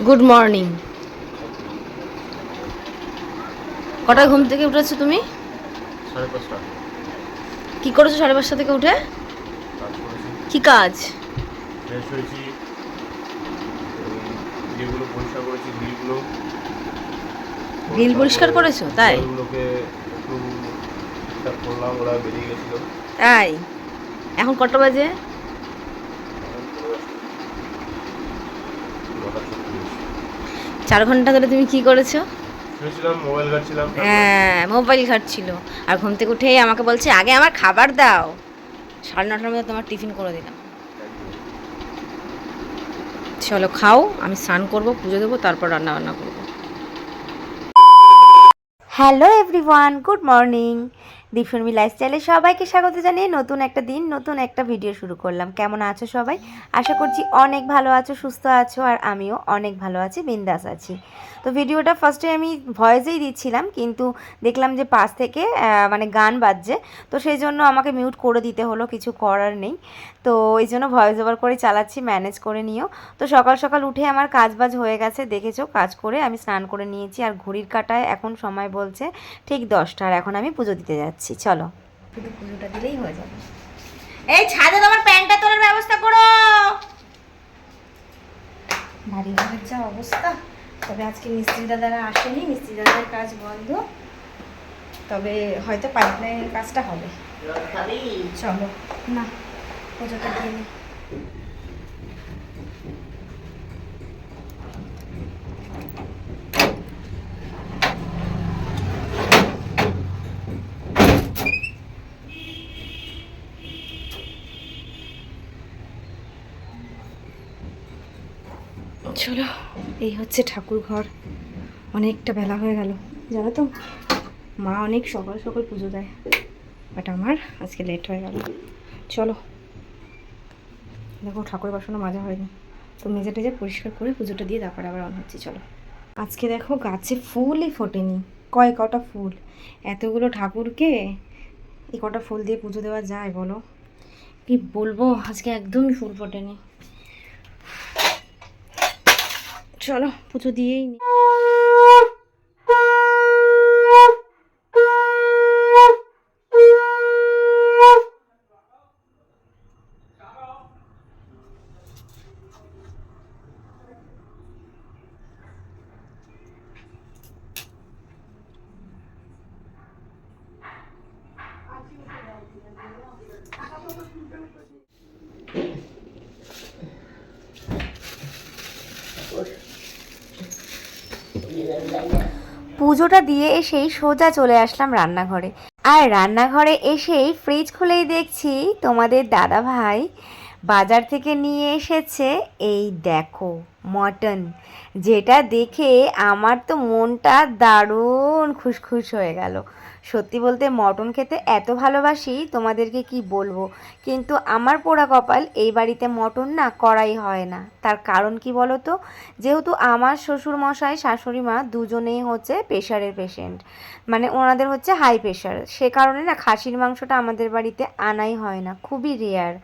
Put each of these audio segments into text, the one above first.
Good morning. কটায় ঘুম থেকে উঠেছো তুমি? 5:30। কি করেছো 5:30 থেকে উঠে? কাজ করেছি, কি কাজ? ফ্রেশ হয়েছি, ইয়েগুলো পরিষ্কার করেছি, গ্রিলগুলো গ্রিল পরিষ্কার তারপরে করেছো তাই? দেওয়ালগুলোকে একটু ঠিকঠাক করলাম, ওরা বেরিয়ে গেছিলো। তাই এখন কটা বাজে? এখন পড়ে গেছে 9:36। 4 ঘন্টা ধরে তুমি কি করেছো? শুয়েছিলাম, মোবাইল ঘাটছিলাম, তারপরে হ্যাঁ, মোবাইল ঘাটছিল। আর ঘুম থেকে উঠেই আমাকে বলছে আগে আমার খাবার দাও। 9:30টার মধ্যে তোমার টিফিন করে দিলাম। একদম। চলো খাও, আমি স্নান করবো, পুজো দেবো, তারপর রান্না বান্না করবো। Hello everyone, good morning. Dipsharmi লাইফস্টাইলে সবাইকে স্বাগত জানিয়ে নতুন একটা দিন, নতুন একটা ভিডিও শুরু করলাম। কেমন আছো সবাই? আশা করছি অনেক ভালো আছো, সুস্থ আছো, আর আমিও অনেক ভালো আছি, বিন্দাস আছি। তো ভিডিওটা ফার্স্টে আমি ভয়েসেই দিচ্ছিলাম, কিন্তু দেখলাম যে পাশ থেকে মানে গান বাজছে, তো সেই জন্য আমাকে মিউট করে দিতে হলো, কিছু করার নেই। তো এই জন্য ভয়েস ওভার করে চালাচ্ছি, ম্যানেজ করে নিও। তো সকাল সকাল উঠে আমার কাজ বাজ হয়ে গেছে, দেখেছো, কাজ করে আমি স্নান করে নিয়েছি। আর ঘড়ির কাঁটায় এখন সময় বলছে ঠিক 10টা, আর এখন আমি পুজো দিতে যাচ্ছি। চলো, শুধু পুজোটা দিলেই হয়ে যাবে। এই ছাদে তোমার প্যান্টটা তোলার ব্যবস্থা করো। বাড়ি ঘরের যা অবস্থা। তবে আজকে মিস্ত্রি দাদারা আসেনি, মিস্ত্রি দাদার কাজ বন্ধ, তবে হয়তো পাইপলাইনের কাজটা হবে। চলো না, পুজোটা দিয়ে নিই। চলো, এই হচ্ছে ঠাকুর ঘর। অনেকটা বেলা হয়ে গেল জানো তো, মা অনেক সকাল সকাল পুজো দেয়, বাট আমার আজকে লেট হয়ে গেল। চলো, দেখো ঠাকুর বাসনও মাজা হয়নি, তো মেজে টেজে পরিষ্কার করে পুজোটা দিয়ে তারপরে আবার অন হচ্ছি। চলো, আজকে দেখো গাছে ফুলই ফোটেনি, কটা ফুল, এতগুলো ঠাকুরকে এই কটা ফুল দিয়ে পুজো দেওয়া যায় বলো? কি বলবো, আজকে একদমই ফুল ফোটেনি। চলো পুজো দিয়েই নি। পুজোটা দিয়ে এসেই সোজা চলে আসলাম রান্নাঘরে। আর রান্নাঘরে এসেই ফ্রিজ খুলেই দেখছি তোমাদের দাদা ভাই বাজার থেকে নিয়ে এসেছে এই দেখো মটন, যেটা দেখে আমার তো মনটা দারুণ খুশখুশ হয়ে গেল। সত্যি বলতে মটন খেতে এত ভালোবাসি তোমাদেরকে কি বলবো, কিন্তু আমার পোড়া কপাল এই বাড়িতে মটন না করাই হয় না। তার কারণ কি বলো তো, যেহেতু আমার শ্বশুর মশাই শাশুড়ি মা দুজনেই হচ্ছে প্রেশারের পেশেন্ট, মানে ওনাদের হচ্ছে হাই প্রেশার, সে কারণে না খাসির মাংসটা আমাদের বাড়িতে আনাই হয় না, খুবই রেয়ার।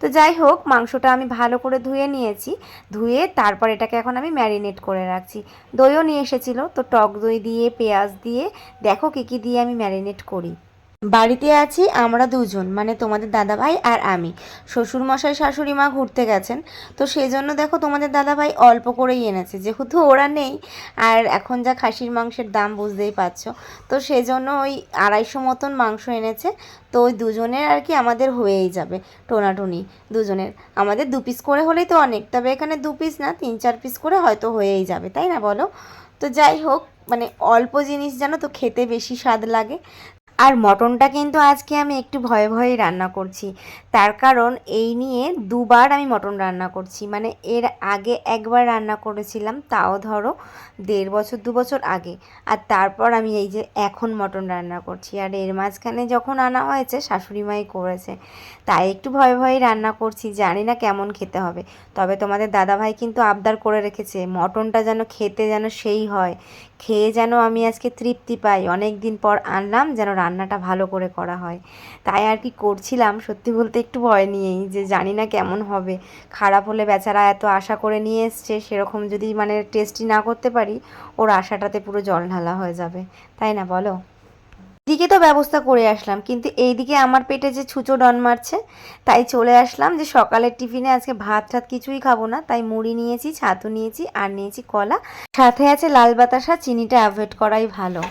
তো যাই হোক, মাংসটা আমি ভালো করে ধুয়ে নিয়েছি, ধুয়ে তারপর এটাকে এখন আমি ম্যারিনেট করে রাখছি। দইও নিয়ে এসেছিলো, তো টক দই দিয়ে পেঁয়াজ দিয়ে দেখো কী কী দিয়ে আমি ম্যারিনেট করি। বাড়িতে আছি আমরা দুজন, মানে তোমাদের দাদাভাই আর আমি। শ্বশুরমশাই শাশুড়ি মা ঘুরতে গেছেন, তো সেই জন্য দেখো তোমাদের দাদাভাই অল্প করেই এনেছে, যেহেতু ওরা নেই। আর এখন যা খাসির মাংসের দাম বুঝতেই পারছো, তো সেই জন্য ওই 250 মতন মাংস এনেছে। তো ওই দুজনের আর কি আমাদের হয়েই যাবে, টোনাটুনি দুজনের। আমাদের 2 পিস করে হলেই তো অনেক, তবে এখানে 2 পিস না 3-4 পিস করে হয়তো হয়েই যাবে, তাই না বলো? তো যাই হোক, মানে অল্প জিনিস জানো তো খেতে বেশি স্বাদ লাগে। আর মটনটা কিন্তু আজকে আমি একটু ভয়ে ভয়েই রান্না করছি, তার কারণ এই নিয়ে 2বার আমি মটন রান্না করছি। মানে এর আগে একবার রান্না করেছিলাম, তাও ধরো 1.5 বছর 2 বছর আগে, আর তারপর আমি এই যে এখন মটন রান্না করছি। আর এর মাঝখানে যখন আনা হয়েছে শাশুড়ি মাই করেছে, তাই একটু ভয়ে ভয়েই রান্না করছি, জানি না কেমন খেতে হবে। তবে তোমাদের দাদাভাই কিন্তু আবদার করে রেখেছে মটনটা যেন খেতে যেন সেই হয়, খেয়ে যেন আমি আজকে তৃপ্তি পাই। অনেক দিন পর আনলাম, যেন রান্নাটা ভালো করে করা হয়, তাই আর কি করছিলাম। সত্যি বলতে একটু ভয় নিয়েই, যে জানি না কেমন হবে। খারাপ হলে বেচারা এত আশা করে নিয়ে এসছে, সেরকম যদি মানে টেস্টি না করতে পারি, ওর আশাটাতে পুরো জল ঢালা হয়ে যাবে, তাই না বলো? এদিকে তো ব্যবস্থা করে আসলাম, কিন্তু এইদিকে আমার পেটে যে ছুঁচো ডন মারছে, তাই চলে আসলাম যে সকালের টিফিনে আজকে ভাত টাত কিছুই খাবো না, তাই মুড়ি নিয়েছি, ছাতু নিয়েছি, আর নিয়েছি কলা, সাথে আছে লাল বাতাসা। চিনিটা অ্যাভয়েড করাই ভালো।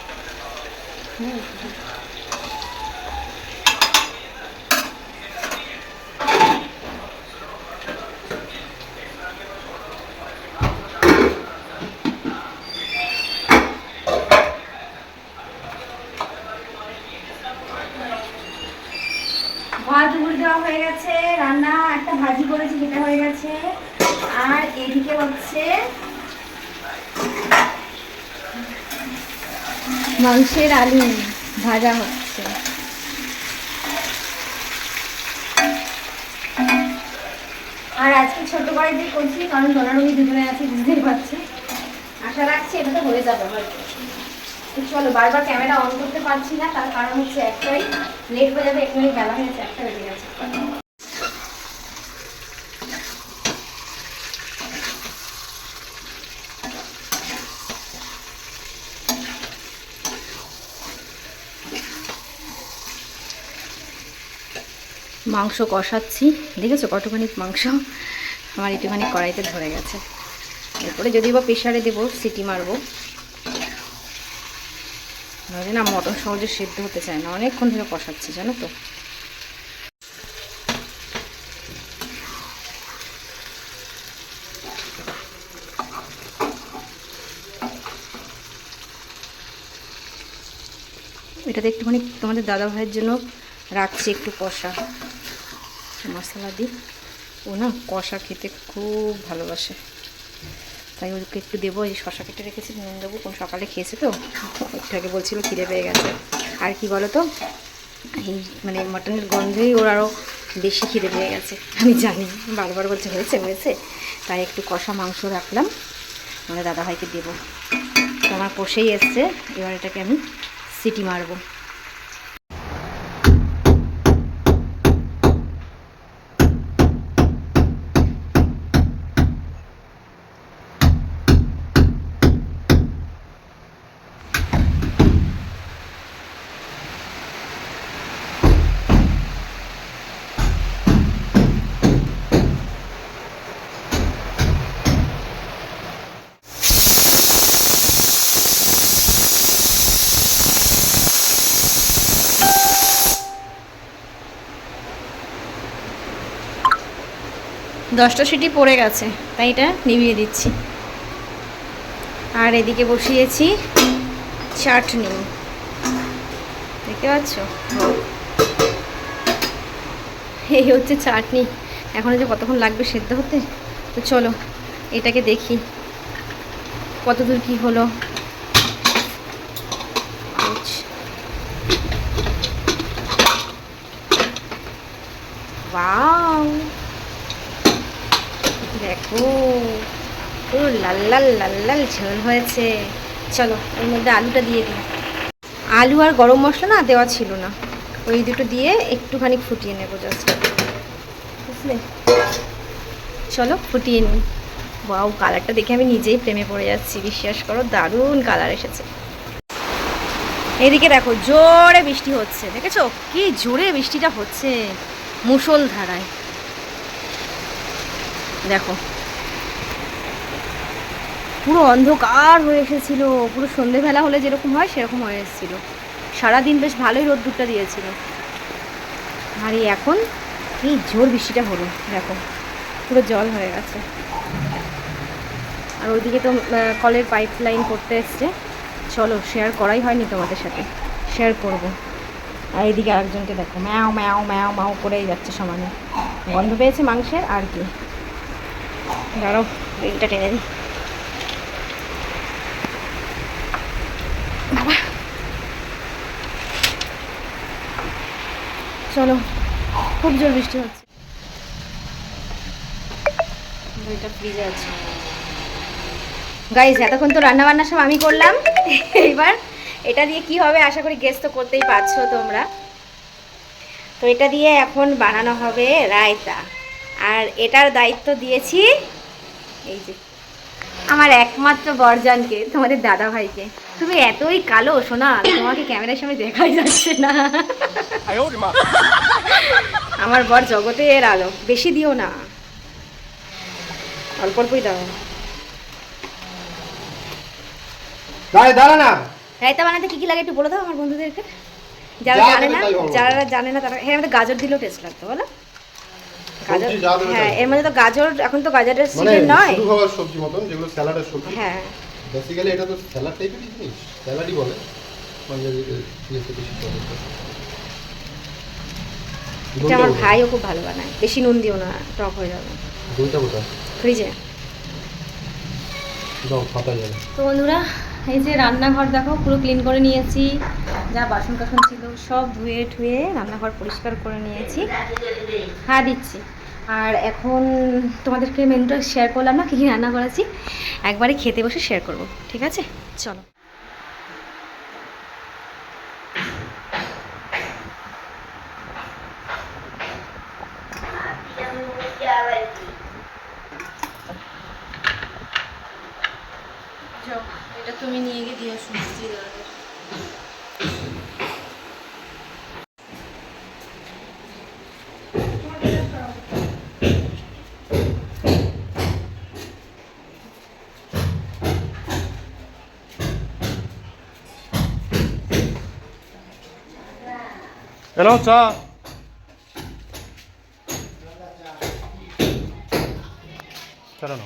ভাত মুড়ি দেওয়া হয়ে গেছে, রান্না একটা ভাজি করেছি যেটা হয়ে গেছে, আর এদিকে হচ্ছে মাংসের আলু ভাজা হচ্ছে। আর আজকে ছোট বাড়িতে করছি, কারণ ডোনারুমি দুজনে আছি, বুঝতেই পারছি। আশা রাখছি এটা তো হয়ে যাবে হয়তো। চলো, বারবার ক্যামেরা অন করতে পারছি না, তার কারণ হচ্ছে একটাই, লেট হয়ে যাবে, একটু বেলা হয়ে গেছে, একটা বেজে গেছে। মাংস কষাচ্ছি, দেখেছো কতখানি মাংস আমার একটুখানি কড়াইতে ধরে গেছে। এরপরে যদি বা প্রেশারে দেবো, সিটি মারবো, নাহলে না মটন সহজে সেদ্ধ হতে চায় না, অনেকক্ষণ ধরে কষাচ্ছি জানো তো। এটাতে একটুখানি তোমাদের দাদা ভাইয়ের জন্য রাখছি একটু কষা মশলা দিই, ও না কষা খেতে খুব ভালোবাসে, তাই ওকে একটু দেবো। এই শশা কেটে রেখেছি, নুন দেবো, কোন সকালে খেয়েছে তো, একটু আগে বলছিল খিদে পেয়ে গেছে। আর কি বলো তো, এই মানে মাটনের গন্ধেই ওর আরও বেশি খিদে পেয়ে গেছে, আমি জানি, বারবার বলছে হয়েছে হয়েছে, তাই একটু কষা মাংস রাখলাম, আমাদের দাদাভাইকে দেবো। তো আমার কষেই এসছে, এবার এটাকে আমি সিটি মারবো। 10টা সিটি পড়ে গেছে, তাই এটা নিভিয়ে দিচ্ছি। আর এদিকে বসিয়েছি চাটনি, দেখতে পাচ্ছ, এই হচ্ছে চাটনি। এখন যে কতক্ষণ লাগবে সেদ্ধ হতে, তো চলো এটাকে দেখি কতদূর কি হলো। ওয়াও, দেখো পুরো লাল লাল লাল লাল ঝোল হয়েছে। চলো এর মধ্যে আলুটা দিয়ে দিই। আলু আর গরম মশলা না দেওয়া ছিল না, ওই দুটো দিয়ে একটুখানি ফুটিয়ে নেবো জাস্ট, বুঝলে। চলো ফুটিয়ে নিই। ওয়াও, কালারটা দেখে আমি নিজেই প্রেমে পড়ে যাচ্ছি, বিশ্বাস করো, দারুণ কালার এসেছে। এদিকে দেখো জোরে বৃষ্টি হচ্ছে, দেখেছো কি জোরে বৃষ্টিটা হচ্ছে, মুষলধারায়। দেখো পুরো অন্ধকার হয়ে এসেছিল, পুরো সন্ধেবেলা হলে যেরকম হয় সেরকম হয়ে এসেছিল। সারাদিন বেশ ভালোই রোদ্দুরটা দিয়েছিল, আর এখন কি জোর বৃষ্টিটা হলো, দেখো পুরো জল হয়ে গেছে। আর ওইদিকে তো কলের পাইপ লাইন করতে এসছে, চলো শেয়ার করাই হয়নি তোমাদের সাথে, শেয়ার করব। আর এইদিকে আরেকজনকে দেখো ম্যাও ম্যাও ম্যাও ম্যাও করেই যাচ্ছে সমানে, গন্ধ পেয়েছে মাংসের। আর কি, দাঁড়াও রেলটা টেনে দিই। বাবা চলো, খুব জোর বৃষ্টি হচ্ছে। এটা ফ্রিজে আছে। গাইস এতক্ষণ তো রান্না বান্না সব আমি করলাম, এইবার এটা দিয়ে কি হবে আশা করি গেস তো করতেই পারছো তোমরা। তো এটা দিয়ে এখন বানানো হবে রায়তা, আর এটার দায়িত্ব দিয়েছি এই যে আমার একমাত্র বরজানকে, তোমাদের দাদা ভাইকে। তুমি এতই কালো সোনা, তোমাকে ক্যামেরার সামনে দেখাই যাচ্ছে না। আমার বর জগতের আলো, বেশি দিও না, অল্প অল্পই দাও। দাঁড়া না। রায়তা বানাতে কি কি লাগে একটু বলে দাও আমার বন্ধুদেরকে, যারা জানে না। যারা জানে না তারা, হ্যাঁ আমাদের গাজর দিলেও টেস্ট লাগতো বলো। গাজর, হ্যাঁ এর মধ্যে তো গাজর, এখন তো গাজরের সিজন নয়, শুধু খাবার সবজি মতন যেগুলো স্যালাডের সবজি। হ্যাঁ বেসিক্যালি এটা তো স্যালাড টাইপের জিনিস, স্যালাডই বলে পাঞ্জাবিতে বেশি চলে। এটা আমার ভাইও খুব ভালো বানায়, বেশি নুন দিও না, টক হয়ে যাবে। দুইটা বোতল ফ্রিজে দাও, ফাটা যাবে। তো বন্ধুরা এই যে রান্নাঘর দেখো পুরো ক্লিন করে নিয়েছি, যা বাসন কাসন ছিল সব ধুয়ে ঠুয়ে রান্নাঘর পরিষ্কার করে নিয়েছি। হ্যাঁ দিচ্ছি। আর এখন তোমাদেরকে মেনুটা শেয়ার করলাম না, কী কী রান্না করেছি, একবারে খেতে বসে শেয়ার করব, ঠিক আছে? চলো। এটা তুমি নিয়ে গিয়ে দিয়ে শুনছি। এলো চা। চলো না।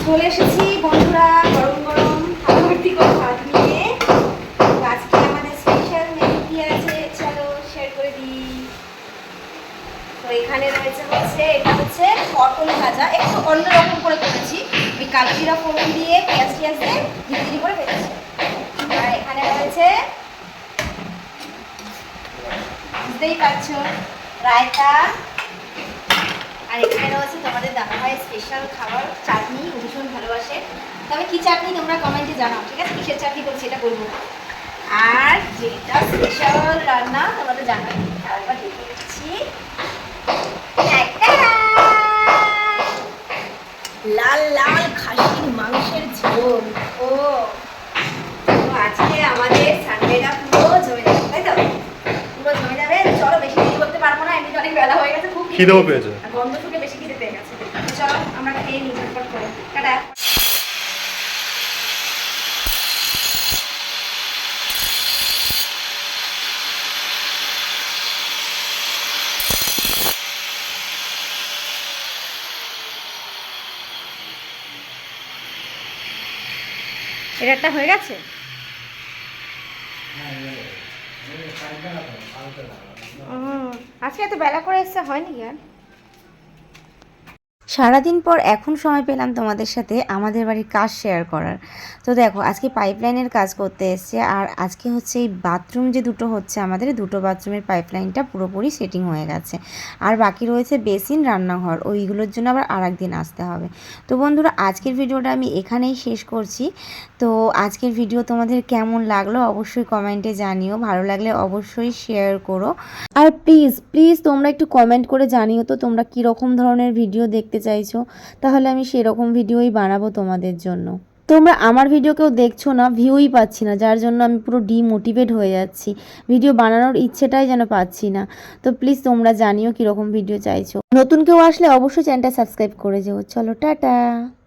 চলে এসেছি বন্ধুরা গরম গরম ভর্তি করে ভাত নিয়ে। আজকে আমাদের স্পেশাল মেনু কি আছে চলো শেয়ার করে দিই। তো এখানে রয়েছে এটা হচ্ছে পটল ভাজা, একটু অন্যরকম করে করেছি, ওই কালো জিরা ফোড়ন দিয়ে পেঁয়াজ টিয়াজ দিয়ে ধীরে করে ভেজেছি। আর এখানে রয়েছে বুঝতেই পারছো রায়তা, আর এখানে রয়েছে তোমাদের দাদা ভাইয়ের স্পেশাল খাবার চাটনি, ও ভীষণ ভালোবাসে। তবে কি চাটনি তোমরা কমেন্টে জানাও, ঠিক আছে? কিসের চাটনি করছি এটা বলবো। আর যেটা স্পেশাল রান্না তোমাদের জানাই, আরেকবার দেখে দিচ্ছি, লাল লাল খাসির মাংসের ঝোল। ও আজকে আমাদের সানডেটা পুরো জমে যাবে, তাই তো? পুরো জমে যাবে। চলো বেশি দেরি করতে পারবো না, এমনিতে অনেক বেলা হয়ে গেছে, খুব খিদেও পেয়েছে, গন্ধ শুকে বেশি খিদে পেয়ে গেছে। চলো আমরা খেয়ে নিই ঝটপট করে। টাটা। এটা একটা হয়ে গেছে। আজকে এত বেলা করে এসছে, হয়নি কি আর? সারাদিন পর এখন সময় পেলাম তোমাদের সাথে আমাদের বাড়ির কাজ শেয়ার করার। তো দেখো আজকে পাইপলাইনের কাজ করতে এসছে, আর আজকে হচ্ছে এই বাথরুম যে দুটো হচ্ছে আমাদের, দুটো বাথরুমের পাইপলাইনটা পুরোপুরি সেটিং হয়ে গেছে, আর বাকি রয়েছে বেসিন, রান্নাঘর, ওইগুলোর জন্য আবার আর একদিন আসতে হবে। তো বন্ধুরা আজকের ভিডিওটা আমি এখানেই শেষ করছি। তো আজকের ভিডিও তোমাদের কেমন লাগলো অবশ্যই কমেন্টে জানিও, ভালো লাগলে অবশ্যই শেয়ার করো, আর প্লিজ প্লিজ তোমরা একটু কমেন্ট করে জানিও তো তোমরা কীরকম ধরনের ভিডিও দেখতে চাইছো, তাহলে আমি সেরকম ভিডিওই বানাবো তোমাদের জন্য। তোমরা আমার ভিডিও কেউ দেখছো না, ভিউই পাচ্ছি না, যার জন্য আমি পুরো ডিমোটিভেট হয়ে যাচ্ছি, ভিডিও বানানোর ইচ্ছেটাই যেন পাচ্ছি না। তো প্লিজ তোমরা জানিও কীরকম ভিডিও চাইছো। নতুন কেউ আসলে অবশ্যই চ্যানেলটা সাবস্ক্রাইব করে যেও। চলো টাটা।